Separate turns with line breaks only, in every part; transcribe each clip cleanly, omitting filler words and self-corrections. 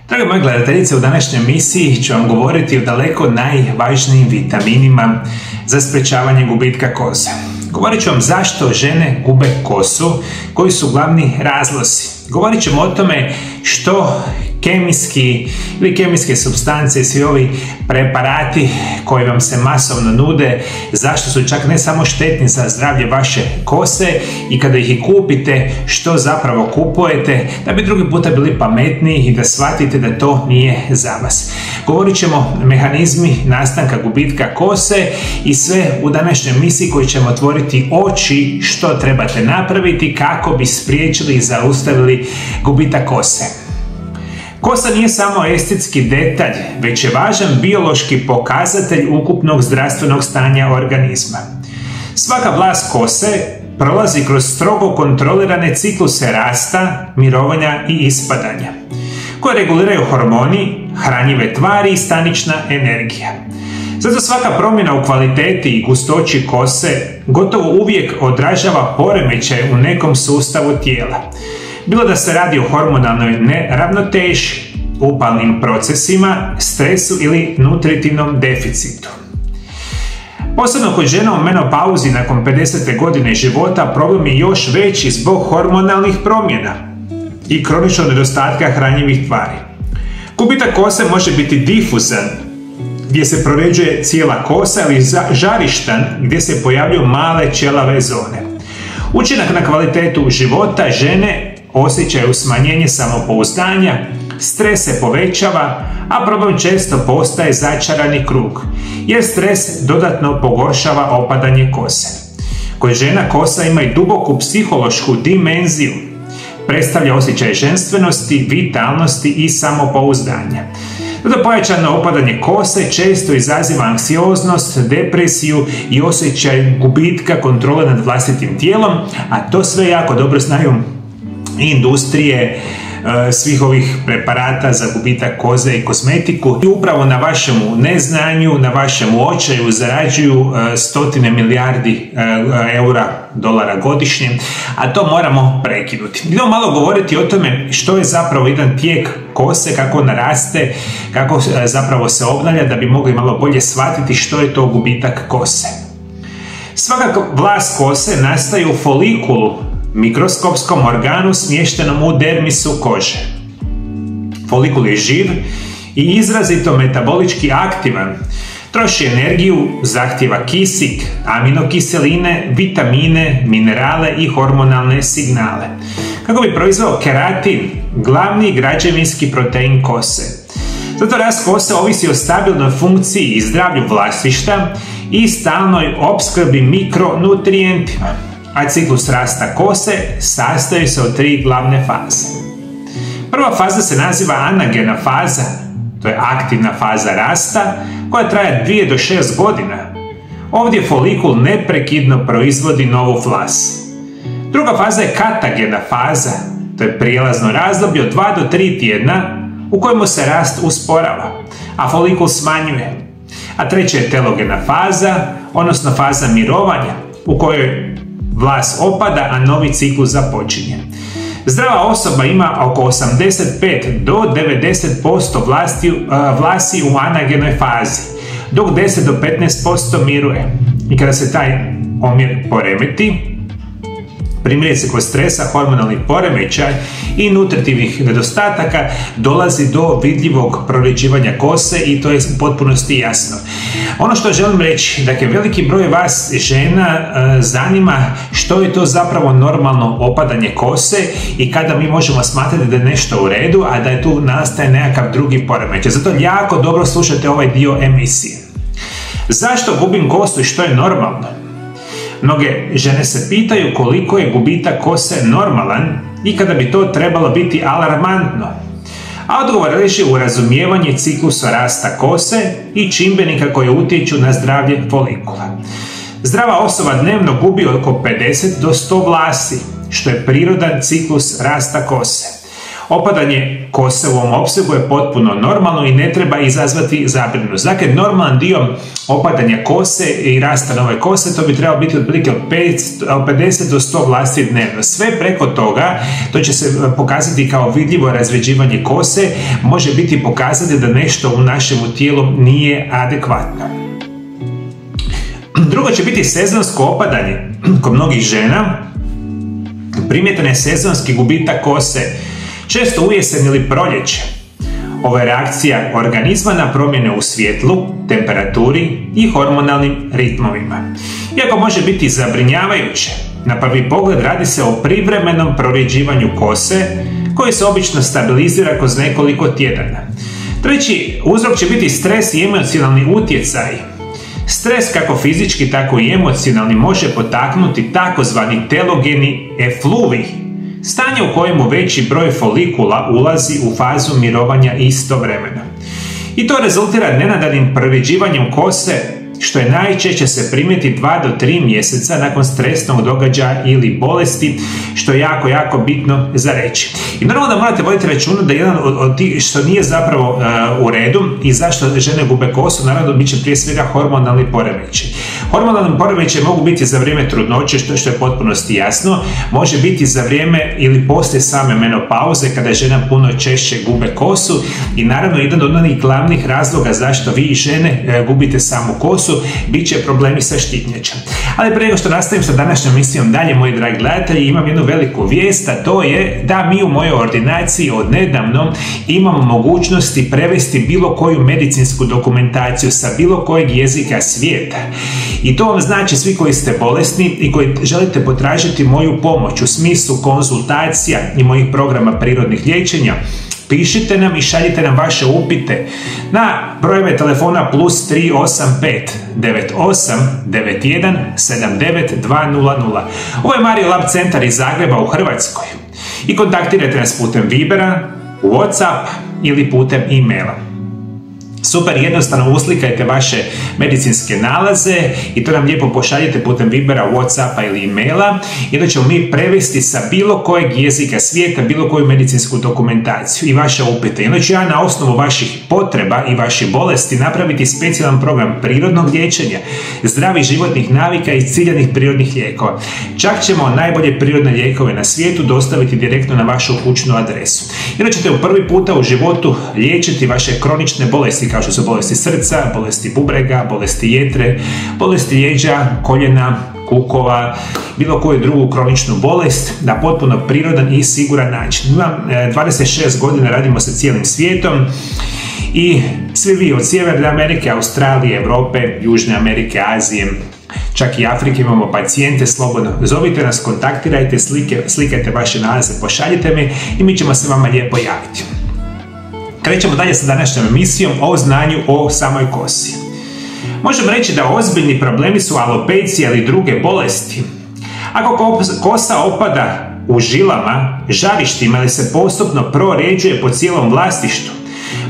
Drage moje gledateljice, u današnjoj emisiji ću vam govoriti o daleko najvažnijim vitaminima za sprečavanje gubitka kose. Govorit ću vam zašto žene gube kosu, koji su glavni razlozi. Govorit ćemo o tome što kemijske supstance i svi ovi preparati koji vam se masovno nude, zašto su čak ne samo štetni za zdravlje vaše kose i kada ih i kupite, što zapravo kupujete, da bi drugi puta bili pametniji i da shvatite da to nije za vas. Govorit ćemo o mehanizmi nastanka gubitka kose i sve u današnjoj emisiji koji ćemo otvoriti oči što trebate napraviti kako bi spriječili i zaustavili gubitak kose. Kosa nije samo estetski detalj, već je važan biološki pokazatelj ukupnog zdravstvenog stanja organizma. Svaka vlast kose prolazi kroz strogo kontrolirane cikluse rasta, mirovanja i ispadanja, koje reguliraju hormoni, hranjive tvari i stanična energija. Zato svaka promjena u kvaliteti i gustoći kose gotovo uvijek odražava poremećaj u nekom sustavu tijela. Bilo da se radi o hormonalnoj neravnoteži, upalnim procesima, stresu ili nutritivnom deficitu. Posebno kod žena u menopauzi nakon 50. godine života problem je još veći zbog hormonalnih promjena i kroničnog nedostatka hranjivih tvari. Gubitak kose može biti difuzan, gdje se proređuje cijela kosa, ili žarištan, gdje se pojavljuju male ćelave zone. Učinak na kvalitetu života žene osjećaju smanjenje samopouzdanja, stres se povećava, a problem često postaje začarani krug, jer stres dodatno pogoršava opadanje kose. Kod žena kosa ima i duboku psihološku dimenziju, predstavlja osjećaj ženstvenosti, vitalnosti i samopouzdanja. Zato pojačano opadanje kose često izaziva anksioznost, depresiju i osjećaj gubitka kontrole nad vlastitim tijelom, a to sve jako dobro znaju i industrije svih ovih preparata za gubitak koze i kozmetiku. I upravo na vašemu neznanju, na vašemu očaju zarađuju stotine milijardi dolara godišnje, a to moramo prekinuti. Idemo malo govoriti o tome što je zapravo jedan tijek kose, kako naraste, kako zapravo se obnavlja, da bi mogli malo bolje shvatiti što je to gubitak kose. Svaka vlast kose nastaje u folikulu, mikroskopskom organu smještenom u dermisu kože. Folikul je živ i izrazito metabolički aktivan. Troši energiju, zahtjeva kisik, aminokiseline, vitamine, minerale i hormonalne signale, kako bi proizveo keratin, glavni građevinski protein kose. Zato rast kose ovisi o stabilnoj funkciji i zdravlju vlastišta i stalnoj opskrbi mikronutrijentima. A ciklus rasta kose sastoji se od 3 glavne faze. Prva faza se naziva anagena faza, to je aktivna faza rasta, koja traje 2 do 6 godina. Ovdje folikul neprekidno proizvodi novu vlas. Druga faza je katagena faza, to je prijelazno razdoblje od 2 do 3 tjedna u kojemu se rast usporava, a folikul smanjuje. A treća je telogena faza, odnosno faza mirovanja, u kojoj vlas opada, a novi ciklus započinje. Zdrava osoba ima oko 85 do 90% vlasi u anagenoj fazi, dok 10 do 15% miruje. I kada se taj omjer poremeti, primjerice kod stresa, hormonalnih poremećaja i nutritivnih nedostataka, dolazi do vidljivog proređivanja kose i to je u potpunosti jasno. Ono što želim reći, dakle, veliki broj vas žena zanima što je to zapravo normalno opadanje kose i kada mi možemo smatrati da je nešto u redu, a da je tu nastaje nekakav drugi poremećaj. Zato jako dobro slušajte ovaj dio emisije. Zašto gubim kosu i što je normalno? Mnoge žene se pitaju koliko je gubitak kose normalan i kada bi to trebalo biti alarmantno. A odgovor leži u razumijevanje ciklusa rasta kose i čimbenika koji utječu na zdravlje folikula. Zdrava osoba dnevno gubi oko 50 do 100 vlasi, što je prirodan ciklus rasta kose. Opadanje kose u ovom opsegu je potpuno normalno i ne treba izazvati zabrinutost. Dakle, normalan dio opadanja kose i rasta nove kose, to bi trebalo biti otprilike od 50 do 100 vlasti dnevno. Sve preko toga, to će se pokazati kao vidljivo razređivanje kose, može biti pokazati da nešto u našem tijelu nije adekvatno. Drugo će biti sezonsko opadanje. Kod mnogih žena primjetan je sezonski gubitak kose, često u jesen ili proljeće. Ovo je reakcija organizma na promjene u svjetlu, temperaturi i hormonalnim ritmovima. Iako može biti zabrinjavajuće, na prvi pogled radi se o privremenom prorjeđivanju kose koji se obično stabilizira kroz nekoliko tjedana. Treći uzrok će biti stres i emocionalni utjecaj. Stres kako fizički tako i emocionalni može potaknuti takozvani telogeni efluvi, stanje u kojemu veći broj folikula ulazi u fazu mirovanja istovremeno. I to rezultira nenadanim prorjeđivanjem kose, što je najčešće se primijeti 2 do 3 mjeseca nakon stresnog događaja ili bolesti, što je jako bitno za reći. I naravno da morate voditi računa da jedan od tih što nije zapravo u redu i zašto žene gube kosu, naravno bit će prije svega hormonalni poremećaj. Hormonalni poremećaj mogu biti za vrijeme trudnoće, što je potpunosti jasno, može biti za vrijeme ili poslije same menopauze kada žena puno češće gube kosu i naravno jedan od onih glavnih razloga zašto vi žene gubite samu kosu bit će problemi sa štitnjačom. Ali prije nego što nastavim sa današnjom emisijom dalje, moji dragi gledatelji, imam jednu veliku vijest, a to je da mi u mojoj ordinaciji odnedavno imamo mogućnosti prevesti bilo koju medicinsku dokumentaciju sa bilo kojeg jezika svijeta. I to vam znači svi koji ste bolesni i koji želite potražiti moju pomoć u smislu konzultacija i mojih programa prirodnih liječenja, pišite nam i šaljite nam vaše upite na brojeve telefona +385 98 91 79 200. Ovo je Mario Lab centar iz Zagreba u Hrvatskoj. I kontaktirajte nas putem Vibera, Whatsapp ili putem e-maila. Super, jednostavno uslikajte vaše medicinske nalaze i to nam lijepo pošaljete putem Vibera, Whatsappa ili e-maila i da ćemo mi prevesti sa bilo kojeg jezika svijeta, bilo koju medicinsku dokumentaciju i vaše upite. I onda ću ja na osnovu vaših potreba i vaših bolesti napraviti specijalan program prirodnog liječenja, zdravih životnih navika i ciljanih prirodnih lijekova. Čak ćemo najbolje prirodne lijekove na svijetu dostaviti direktno na vašu kućnu adresu. I onda ćete u prvi puta u životu liječiti vaše kronične bolesti kao što su bolesti srca, bolesti bubrega, bolesti jetre, bolesti lijeđa, koljena, kukova, bilo koju drugu kroničnu bolest na potpuno prirodan i siguran način. Imam 26 godina, radimo sa cijelim svijetom i svi vi od Sjeverne Amerike, Australije, Europe, Južne Amerike, Azije, čak i Afrike imamo pacijente, slobodno zovite nas, kontaktirajte, slikajte vaše nalaze, pošaljite mi i mi ćemo se vama lijepo javiti. Krećemo dalje sa današnjom emisijom o znanju o samoj kosi. Možemo reći da ozbiljni problemi su alopecija ili druge bolesti. Ako kosa opada u žilama, žarištima ili se postupno prorjeđuje po cijelom vlastištu,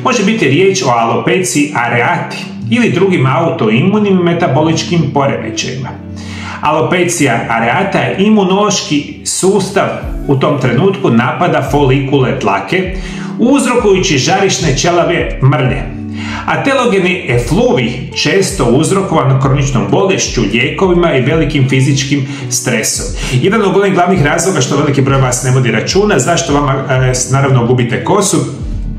može biti riječ o alopeciji areati ili drugim autoimunim metaboličkim poremećajima. Alopecija areata je imunološki sustav u tom trenutku napada folikule tlake, uzrokujući žarišne ćelave mrlje. A telogeni efluvi često uzrokovan kroničnom bolešću, lijekovima i velikim fizičkim stresom. Jedan od onih glavnih razloga što veliki broj vas ne vodi računa, zašto vama naravno gubite kosu,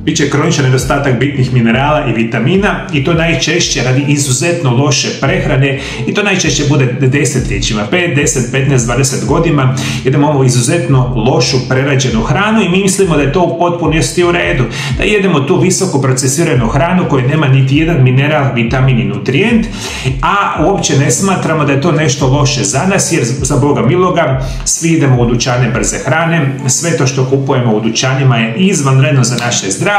bit će kroničan nedostatak bitnih minerala i vitamina i to najčešće radi izuzetno loše prehrane i to najčešće bude desetljećima, 5, 10, 15, 20 godina jedemo ovu izuzetno lošu prerađenu hranu i mi mislimo da je to u potpunosti u redu. Da jedemo tu visoko procesiranu hranu koja nema niti jedan mineral, vitamin i nutrijent, a uopće ne smatramo da je to nešto loše za nas jer za Boga miloga svi idemo u dućane brze hrane, sve to što kupujemo u dućanima je izvanredno za naše zdravlje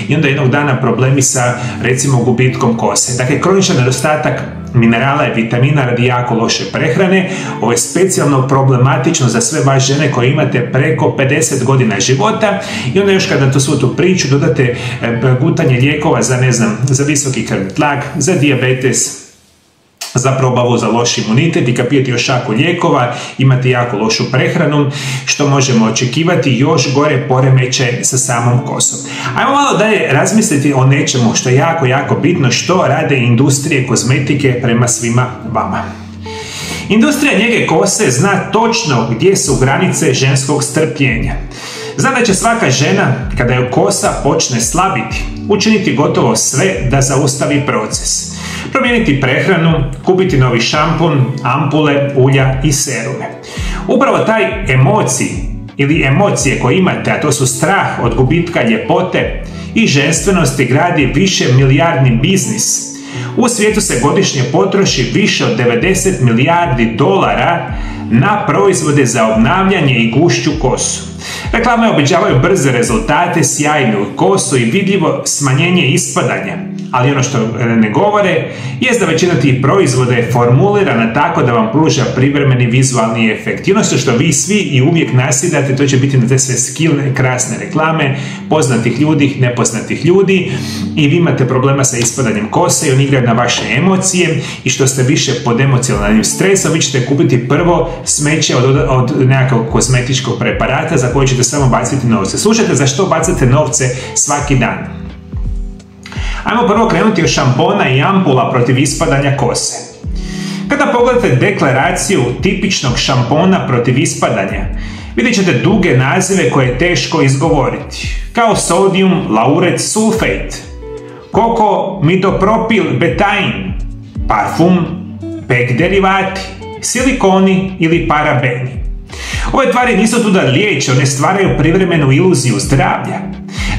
i onda jednog dana problemi sa recimo gubitkom kose. Dakle, kroničan nedostatak minerala i vitamina radi jako loše prehrane. Ovo je specijalno problematično za sve vas žene koje imate preko 50 godina života i onda još kada to svu tu priču dodate gutanje lijekova za, ne znam, za visoki krvni tlak, za dijabetes, zapravo obavu za loš imunitet i kad pijete još šaku lijekova, imate jako lošu prehranu, što možemo očekivati još gore poremećaj sa samom kosom. Ajmo malo dalje razmisliti o nečemu što je jako, jako bitno, što rade industrije kozmetike prema svima vama. Industrija njege kose zna točno gdje su granice ženskog strpljenja. Zna da će svaka žena, kada joj kosa počne slabiti, učiniti gotovo sve da zaustavi proces. Promijeniti prehranu, kupiti novi šampun, ampule, ulja i serume. Upravo taj emocije koje imate, a to su strah od gubitka ljepote i ženstvenosti, gradi više milijardni biznis. U svijetu se godišnje potroši više od 90 milijardi dolara na proizvode za obnavljanje i gušću kosu. Reklame obećavaju brze rezultate, sjajnu kosu i vidljivo smanjenje ispadanja, ali ono što ne govore jest da većina tih proizvoda je formulirana tako da vam pruža privremeni vizualni efekt. I ono što vi svi i uvijek nasjedate, to će biti na te sve skillne, krasne reklame, poznatih ljudi, nepoznatih ljudi, i vi imate problema sa ispadanjem kose i oni igraju na vaše emocije, i što ste više pod emocionalnim stresom, vi ćete kupiti prvo smeće od nekakvog kozmetičkog preparata za koje ćete samo baciti novce. Slušajte za što bacate novce svaki dan. Ajmo prvo krenuti od šampona i ampula protiv ispadanja kose. Kada pogledate deklaraciju tipičnog šampona protiv ispadanja, vidjet ćete duge nazive koje je teško izgovoriti, kao sodium lauret sulfate, kokomidopropil betain, parfum, pek derivati, silikoni ili parabeni. Ove tvari nisu tu da liječe, one stvaraju privremenu iluziju zdravlja.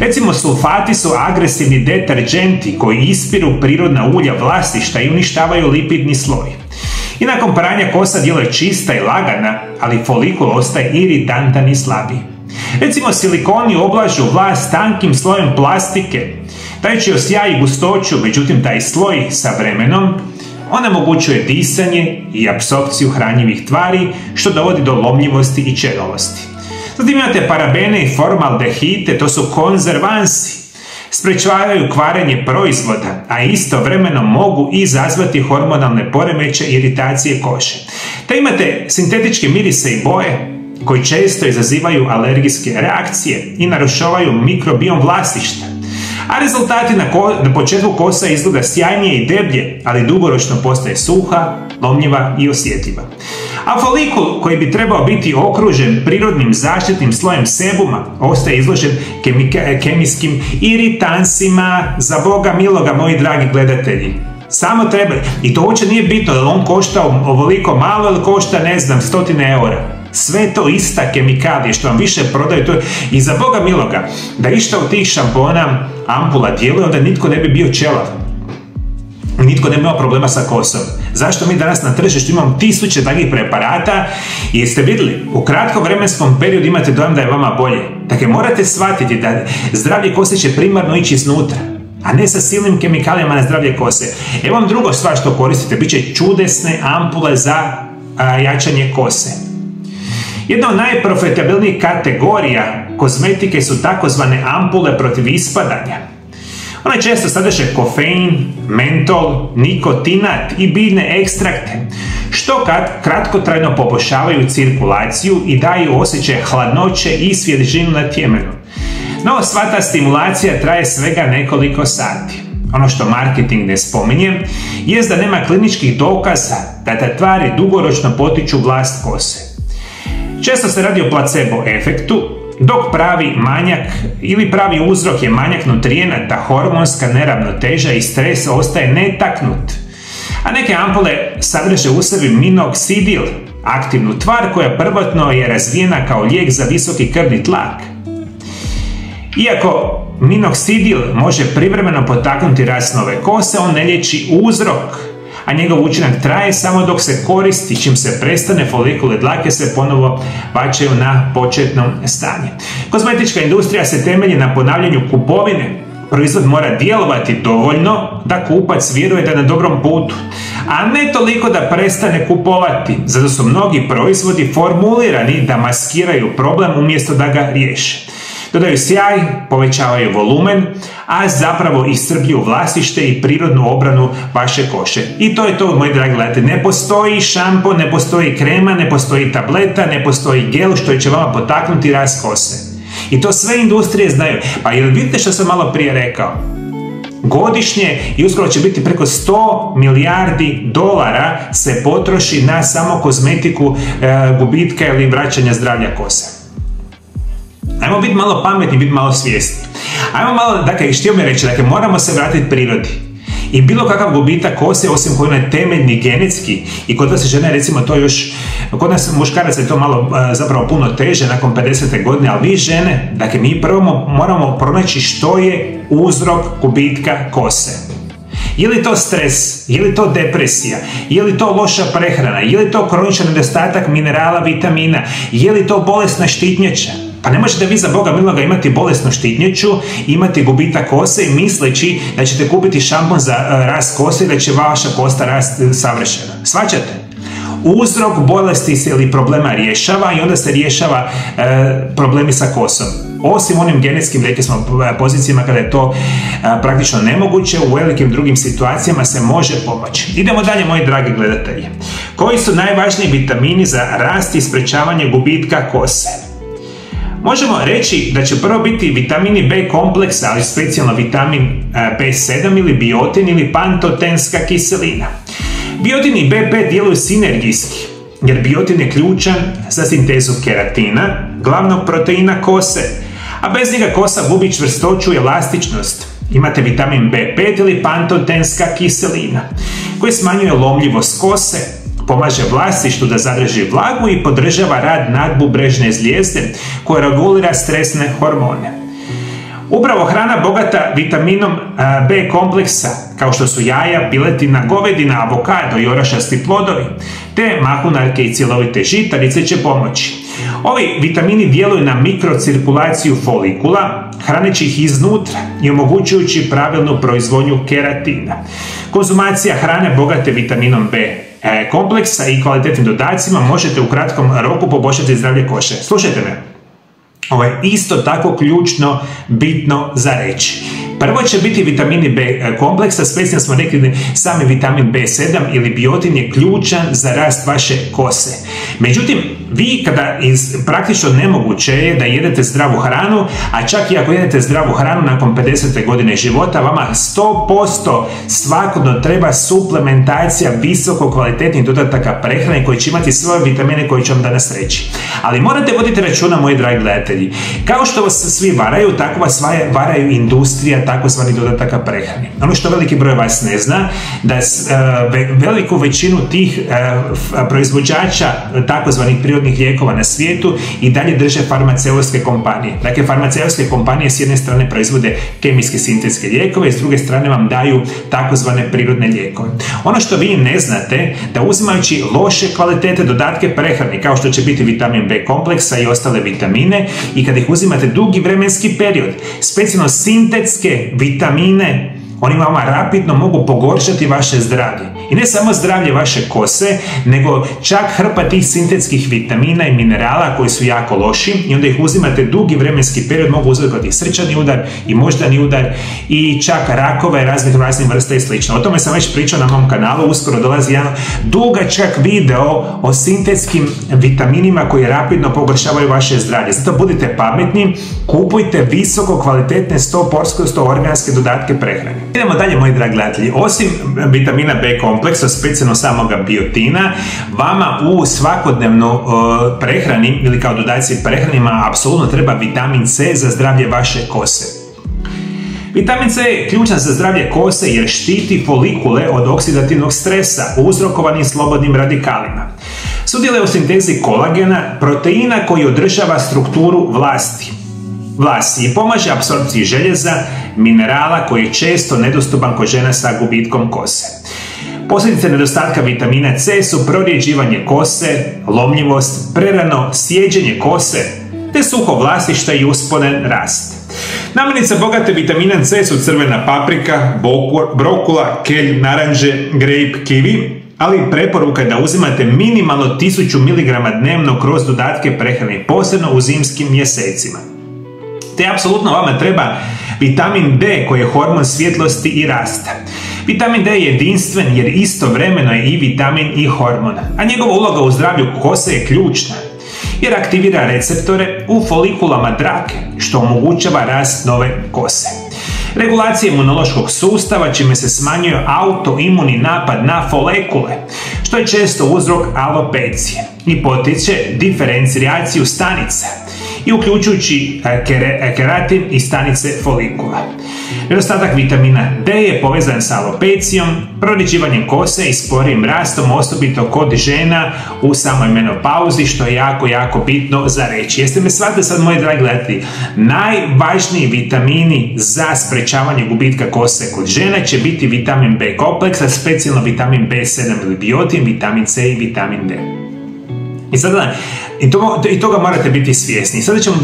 Recimo, sulfati su agresivni deterđenti koji ispiru prirodna ulja vlastišta i uništavaju lipidni sloj. I nakon pranja kosa djeluje čista i lagana, ali folikul ostaje iritantan i slabiji. Recimo, silikoni oblažu vlast tankim slojem plastike, dajući joj sjaj i gustoću, međutim taj sloj sa vremenom onemogućuje disanje i apsorpciju hranjivih tvari, što dovodi do lomljivosti i čerolosti. Zatim imate parabene i formaldehide, to su konzervansi. Sprečavaju kvarenje proizvoda, a istovremeno mogu izazvati hormonalne poremeće i iritacije kože. Te imate sintetičke mirise i boje koji često izazivaju alergijske reakcije i narušavaju mikrobiom vlastišta. A rezultati na početku kosa izgleda sjajnije i deblje, ali dugoročno postaje suha, lomljiva i osjetljiva. A folikul, koji bi trebao biti okružen prirodnim zaštitnim slojem sebuma, ostaje izložen kemijskim iritansima. Za Boga miloga, moji dragi gledatelji. Samo treba, i to uopće nije bitno da on košta ovoliko malo ili košta, ne znam, 100 eura. Sve to ista kemikalije što vam više prodaju, to je, i za Boga miloga, da išta od tih šampona, ampula djeluje, onda nitko ne bi bio ćelav. Nitko ne bi imao problema sa kosom. Zašto mi danas na tržištu imamo 1000 takvih preparata i jeste vidjeli, u kratkom vremenskom periodu imate dojam da je vama bolje. Dakle, morate shvatiti da zdravlje kose će primarno ići iznutra, a ne sa silnim kemikalijama na zdravlje kose. Evo vam drugo stvar što koristite, bit će čudesne ampule za jačanje kose. Jedna od najprofitabilnijih kategorija kozmetike su takozvane ampule protiv ispadanja. One često sadrže kofein, mentol, nikotinat i biljne ekstrakte, što kratkotrajno poboljšavaju cirkulaciju i daju osjećaj hladnoće i svježinu na tjemenu. No, sva ta stimulacija traje svega nekoliko sati. Ono što marketing ne spominje jest da nema kliničkih dokaza da te tvari dugoročno potiču vlast kose. Često se radi o placebo efektu, dok pravi manjak ili pravi uzrok je manjak nutrijenata, hormonska neravnoteža i stres ostaje netaknut. A neke ampule sadrže u sebi minoksidil, aktivnu tvar koja prvotno je razvijena kao lijek za visoki krvni tlak. Iako minoksidil može privremeno potaknuti rast nove kose, on ne liječi uzrok, a njegov učinak traje samo dok se koristi. Čim se prestane, folikule dlake se ponovo vraćaju na početno stanje. Kozmetička industrija se temelji na ponavljanju kupovine. Proizvod mora djelovati dovoljno da kupac vjeruje da je na dobrom putu, a ne toliko da prestane kupovati. Zato su mnogi proizvodi formulirani da maskiraju problem umjesto da ga riješe. Dodaju sjaj, povećavaju volumen, a zapravo iscrpljuju vlastište i prirodnu obranu vaše kože. I to je to, moji dragi gledatelji. Ne postoji šampon, ne postoji krema, ne postoji tableta, ne postoji gel što će vama potaknuti rast kose. I to sve industrije znaju. Pa jel vidite što sam malo prije rekao? Godišnje i uskoro će biti preko 100 milijardi dolara se potroši na samo kozmetiku gubitka ili vraćanja zdravlja kose. Ajmo biti malo pametni, biti malo svjesni. Ajmo malo, dakle, htio mi reći, dakle, moramo se vratiti prirodi. I bilo kakav gubitak kose, osim koji je temeljni genetski, i kod nas žene, recimo, to još, kod nas muškaraca je to malo zapravo puno teže nakon 50. godine, ali vi žene, dakle, mi prvo moramo pronaći što je uzrok gubitka kose. Je li to stres, je li to depresija, je li to loša prehrana, je li to kroničan nedostatak minerala, vitamina, je li to bolesna štitnjača? Pa ne možete vi za Boga miloga imati bolesnu štitnjaču, imati gubitak kose i misleći da ćete kupiti šampon za rast kose i da će vaša kosta rasti savršeno. Shvaćate? Uzrok bolesti se ili problema rješava i onda se rješava problemi sa kosom. Osim onim genetskim, rekli smo, pozicijama kada je to praktično nemoguće, u velikim drugim situacijama se može pomoći. Idemo dalje, moji dragi gledatelji. Koji su najvažniji vitamini za rast i sprečavanje gubitka kose? Možemo reći da će prvo biti vitamini B kompleksa, ali specijalno vitamin B7 ili biotin ili pantotenska kiselina. Biotin i B5 djeluju sinergijski, jer biotin je ključan za sintezu keratina, glavnog proteina kose, a bez njega kosa gubi čvrstoću i elastičnost. Imate vitamin B5 ili pantotenska kiselina, koji smanjuje lomljivost kose, pomaže vlastištu da zadrži vlagu i podržava rad nadbubrežne zvijezde koja regulira stresne hormone. Upravo hrana bogata vitaminom B kompleksa, kao što su jaja, piletina, govedina, avokado i orašasti plodovi, te mahunarke i cjelovite žitarice će pomoći. Ovi vitamini djeluju na mikrocirkulaciju folikula, hraneći ih iznutra i omogućujući pravilnu proizvodnju keratina. Konzumacija hrane bogate vitaminom B kompleksa i kvalitetnim dodacima možete u kratkom roku poboljšati zdravlje kože. Slušajte me, ovo je isto tako ključno, bitno za reći. Prvo će biti vitamini B kompleksa, specijalno smo rekli sami vitamin B7 ili biotin je ključan za rast vaše kose. Međutim, vi kada praktično nemoguće je da jedete zdravu hranu, a čak i ako jedete zdravu hranu nakon 50. godine života, vama 100% svakodnevno treba suplementacija visoko kvalitetnih dodataka prehrane koji će imati svoje vitamine koje ću vam danas reći. Ali morate voditi računa, moji dragi gledatelji, kao što vas svi varaju, tako vas varaju industrija takozvanih dodataka prehrane. Ono što veliki broj vas ne zna, da veliku većinu tih proizvođača takozvanih prirodnih lijekova na svijetu i dalje drže farmaceutske kompanije. Dakle, farmaceutske kompanije s jedne strane proizvode kemijske sintetske lijekove, s druge strane vam daju takozvane prirodne lijekove. Ono što vi ne znate, da uzimajući loše kvalitete dodatke prehrane, kao što će biti vitamin B kompleksa i ostale vitamine, i kada ih uzimate dugi vremenski period, specijalno sintetske vitamine, oni vama rapidno mogu pogoršati vaše zdravlje. I ne samo zdravlje vaše kose, nego čak hrpa tih sintetskih vitamina i minerala koji su jako loši i onda ih uzimate dugi vremenski period, mogu uzrokovati srčani udar i moždani udar i čak rakove raznih vrsta i slično. O tome sam već pričao na mom kanalu, uskoro dolazi jedan dugačak video o sintetskim vitaminima koji rapidno pogoršavaju vaše zdravlje. Zato budite pametni, kupujte visoko kvalitetne 100% organske dodatke prehrane. Idemo dalje, moji dragi gledatelji. Osim vitamina B kompleksa, specijalno samoga biotina, vama u svakodnevno prehrani ili kao dodaci prehranima apsolutno treba vitamin C za zdravlje vaše kose. Vitamin C je ključan za zdravlje kose jer štiti folikule od oksidativnog stresa uzrokovanim slobodnim radikalima. Sudjeluje u sintezi kolagena, proteina koji održava strukturu vlasi i pomaže apsorpciji željeza, minerala koji je često nedostupan kod žena sa gubitkom kose. Posljedice nedostatka vitamina C su prorjeđivanje kose, lomljivost, prerano sjeđenje kose, te suho vlasište i usporen rast. Namirnice bogate vitaminom C su crvena paprika, brokula, kelj, naranđe, grape, kiwi, ali preporuka je da uzimate minimalno 1000 mg dnevno kroz dodatke prehrane, posebno u zimskim mjesecima. te apsolutno vama treba vitamin D koji je hormon svjetlosti i rasta. Vitamin D je jedinstven jer istovremeno je i vitamin i hormon, a njegova uloga u zdravlju kose je ključna jer aktivira receptore u folikulama drage, što omogućava rast nove kose. Regulacija imunološkog sustava, čime se smanjuje autoimuni napad na folikule, što je često uzrok alopecije i potiče diferencijaciju stanica i uključujući keratin i stanice folikula. Nedostatak vitamina D je povezan sa alopecijom, proriđivanjem kose i sporijim rastom, osobito kod žena u samoj menopauzi, što je jako bitno za reći. Jeste me shvatili sad, moji dragi gledatelji? Najvažniji vitamini za sprečavanje gubitka kose kod žena će biti vitamin B kompleks, a specijalno vitamin B7 ili biotin, vitamin C i vitamin D. I sada, i toga morate biti svjesni. Sada ćemo,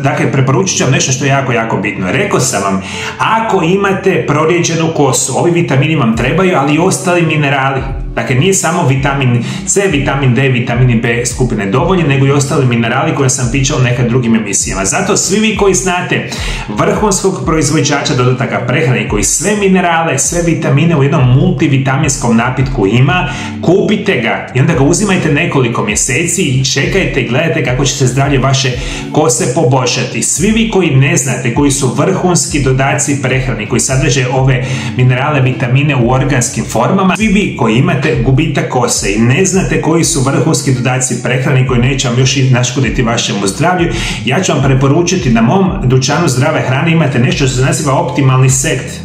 dakle, preporučit ću vam nešto što je jako bitno. Rekao sam vam, ako imate prorijeđenu kosu, ovi vitamini vam trebaju, ali i ostali minerali. Dakle, nije samo vitamin C, vitamin D, vitamini B skupine dovoljni, nego i ostali minerali koje sam pričao u nekim drugim emisijama. Zato svi vi koji znate vrhunskog proizvođača dodataka prehrane koji sve minerale, sve vitamine u jednom multivitaminskom napitku ima, kupite ga i onda ga uzimajte nekoliko mjeseci i čekajte i gledajte kako će se zdravlje vaše kose poboljšati. Svi vi koji ne znate, koji su vrhunski dodaci prehrani, koji sadrže ove minerale, vitamine u organskim formama, svi vi koji imate gubitak kose i ne znate koji su vrhunski dodaci prehrani koji neće vam još i naškoditi vašemu zdravlju, ja ću vam preporučiti na mom dućanu zdrave hrane imate nešto što se naziva optimalni set.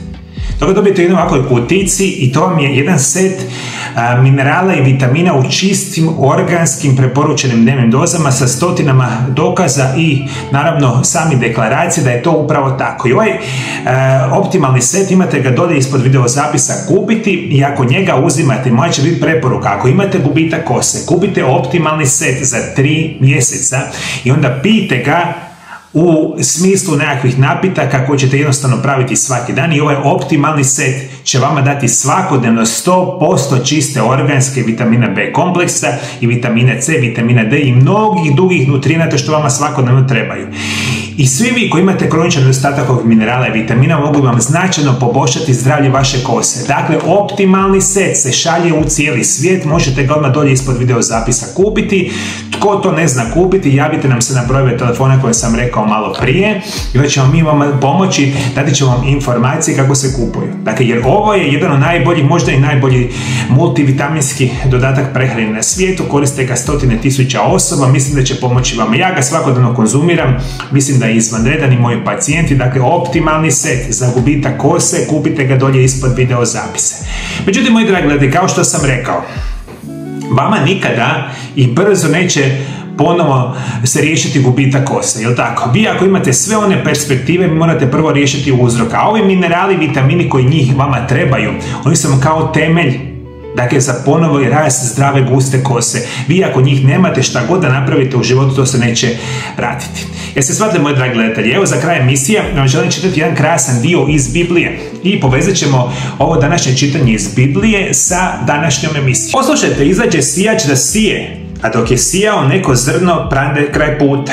Toga dobijete u jednoj ovakvoj kutici i to vam je jedan set minerala i vitamina u čistim organskim preporučenim dnevnim dozama sa stotinama dokaza i naravno sami deklaracije da je to upravo tako. I ovaj optimalni set imate ga dolje ispod video zapisa kupiti i ako njega uzimate, moja će biti preporuka, ako imate gubitak kose, kupite optimalni set za 3 mjeseca i onda pijte ga u smislu nekakvih napitaka koje ćete jednostavno praviti svaki dan i ovaj optimalni set će vama dati svakodnevno 100% čiste organske vitamina B kompleksa i vitamina C, vitamina D i mnogih drugih nutrijenata što vama svakodnevno trebaju. I svi vi koji imate kroničan nedostatak ovih minerala i vitamina mogu vam značajno poboljšati zdravlje vaše kose. Dakle, optimalni set se šalje u cijeli svijet, možete ga odmah dolje ispod video zapisa kupiti. Tko to ne zna kupiti, javite nam se na brojeve telefona koje sam rekao malo prije i onda ćemo mi vam pomoći, dati ćemo vam informacije kako se kupuju. Dakle, jer ovo je jedan od najboljih, možda i najbolji multivitaminski dodatak prehrane na svijetu, koriste ga stotine tisuća osoba, mislim da će pomoći vama. Ja ga svakodnevno konzumiram, mislim da je izvanredan i moji pacijenti. Dakle, optimalni set za gubitak kose, kupite ga dolje ispod video zapise. Međutim, moji dragi gledatelji, kao što sam rekao, vama nikada i brzo neće ponovo se riješiti gubitak kose, jel tako? Vi ako imate sve one perspektive, morate prvo riješiti uzrok. A ovi minerali, vitamini koji njih vama trebaju, oni su vam kao temelj, dakle, za ponovo i rast zdrave guste kose. Vi ako njih nemate, šta god da napravite u životu, to se neće vratiti. Jeste shvatili, moji dragi gledatelji? Evo, za kraj emisije vam želim čitati jedan krasan dio iz Biblije i povezat ćemo ovo današnje čitanje iz Biblije sa današnjom emisijom. Poslušajte, izađe sijač da sije, a dok je sijao, neko zrno prande kraj puta.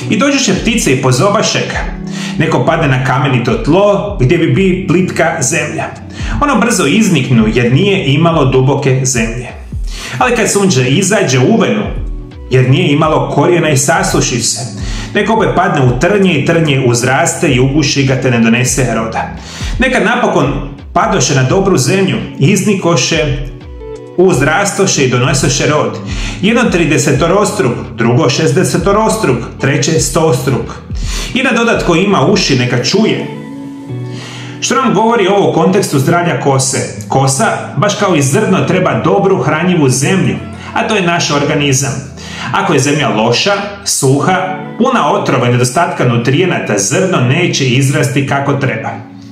I dođeše ptice i pozobaše ga. Neko padne na kamenito tlo gdje bi bi plitka zemlja. Ono brzo izniknu jer nije imalo duboke zemlje. Ali kad sunce izađe, uvenu, jer nije imalo korijena i sasuši se. Neko opet padne u trnje i trnje uzraste i uguši ga te ne donese roda. Nekad napokon padoše na dobru zemlju, iznikoše, uzrastoše i donosoše rod. Jedno 30-rostruk, drugo 60-rostruk, treće 100-struk. I na dodatko ima uši, neka čuje. Što nam govori ovo u kontekstu zdravlja kose? Kosa, baš kao i zrno, treba dobru hranjivu zemlju, a to je naš organizam. Ako je zemlja loša, suha, puna otrova i nedostatka nutrijenata, zrno neće izrasti kako treba.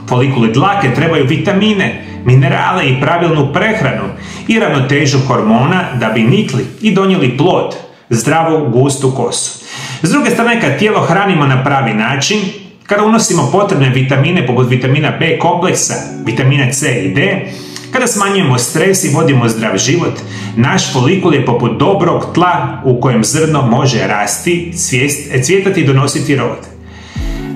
Folikuli dlake trebaju vitamine, minerale i pravilnu prehranu i ravnotežu hormona da bi nikli i donijeli plod, zdravu, gustu kosu. S druge strane, kad tijelo hranimo na pravi način, kada unosimo potrebne vitamine poput vitamina B kompleksa, vitamina C i D, kada smanjujemo stres i vodimo zdrav život, naš folikul je poput dobrog tla u kojem zrno može rasti, cvjetati i donositi rod.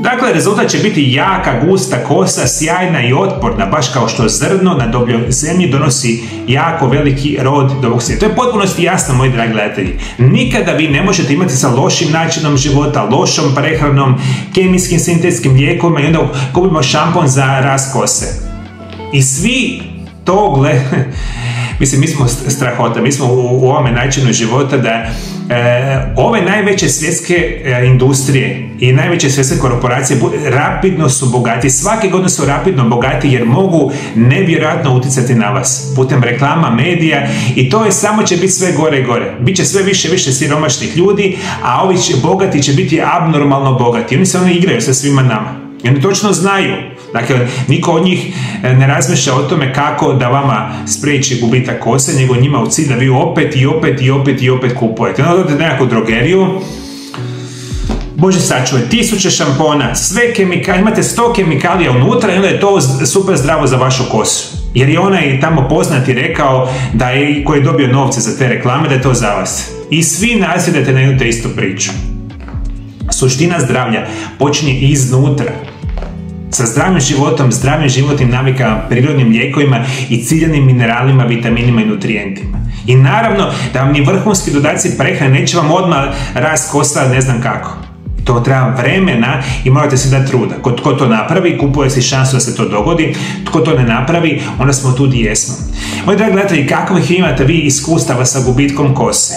Dakle, rezultat će biti jaka, gusta kosa, sjajna i otporna, baš kao što zrno na dobroj zemlji donosi jako veliki rod dobrog svijeta. To je potpunosti jasno, moji dragi gledatelji. Nikada vi ne možete imati sa lošim načinom života, lošom prehranom, kemijskim, sintetskim lijekovima i onda kupimo šampon za rast kose. I svi to mislim, mi smo strahota, mi smo u ovome načinu života da ove najveće svjetske industrije i najveće svjetske korporacije rapidno su bogati, svake godine su rapidno bogati jer mogu nevjerojatno utjecati na vas putem reklama, medija i to je samo će biti sve gore i gore. Biće sve više siromašnih ljudi, a ovi bogati će biti abnormalno bogati. Oni igraju sa svima nama. I oni točno znaju. Dakle, niko od njih ne razmišlja o tome kako da vama spriječi gubitak kose, nego njima u cilj da vi opet kupujete. Onda odete na nekakvu drogeriju, Bože sačuvaj, 1000 šampona, sve kemikalije, imate 100 kemikalija unutra i onda je to super zdravo za vašu kosu. Jer je onaj tamo poznati rekao da je, koji je dobio novce za te reklame, da je to za vas. I svi nasjedete na jednu te istu priču. Suština zdravlja počinje iznutra. Sa zdravim životom, zdravim životnim navikama, prirodnim lijekovima i ciljanim mineralima, vitaminima i nutrijentima. I naravno da vam ni vrhunski dodaci prehrane neće vam odmah rast kosa ne znam kako. To treba vremena i morate si dati truda. Tko to napravi, kupuje si šansu da se to dogodi. Tko to ne napravi, onda smo tu gdje jesmo. Moji dragi gledatelji, kakvih imate vi iskustava sa gubitkom kose?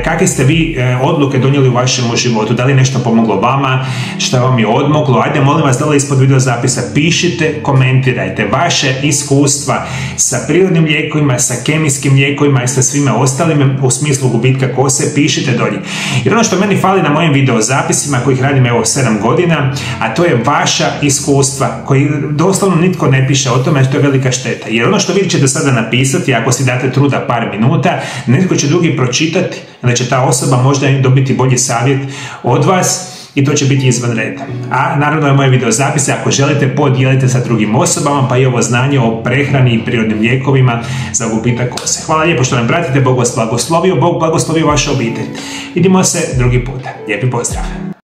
Kakve ste vi odluke donijeli u vašem životu? Da li je nešto pomoglo vama? Šta vam je odmoglo? Ajde, molim vas, dole ispod video zapisa pišite, komentirajte vaše iskustva sa prirodnim lijekovima, sa kemijskim lijekovima i sa svime ostalim u smislu gubitka kose, pišite dolje. Jer ono što meni fali na mojim video zapisima, kojih radim evo 7 godina, a to je vaša iskustva, koji doslovno nitko ne piše o tome, to je velika šteta. Jer ono što vi ćete sada napisati, ako si date truda par minuta, netko će drugi pročitati, da će ta osoba možda dobiti bolji savjet od vas i to će biti izvan reda. A naravno je moje video zapise, ako želite, podijelite sa drugim osobama, pa i ovo znanje o prehrani i prirodnim lijekovima za gubitak kose. Hvala lijepo što nam pratite, Bog vas blagoslovio, Bog blagoslovio vašu obitelj. Vidimo se drugi puta. Lijepi pozdrav!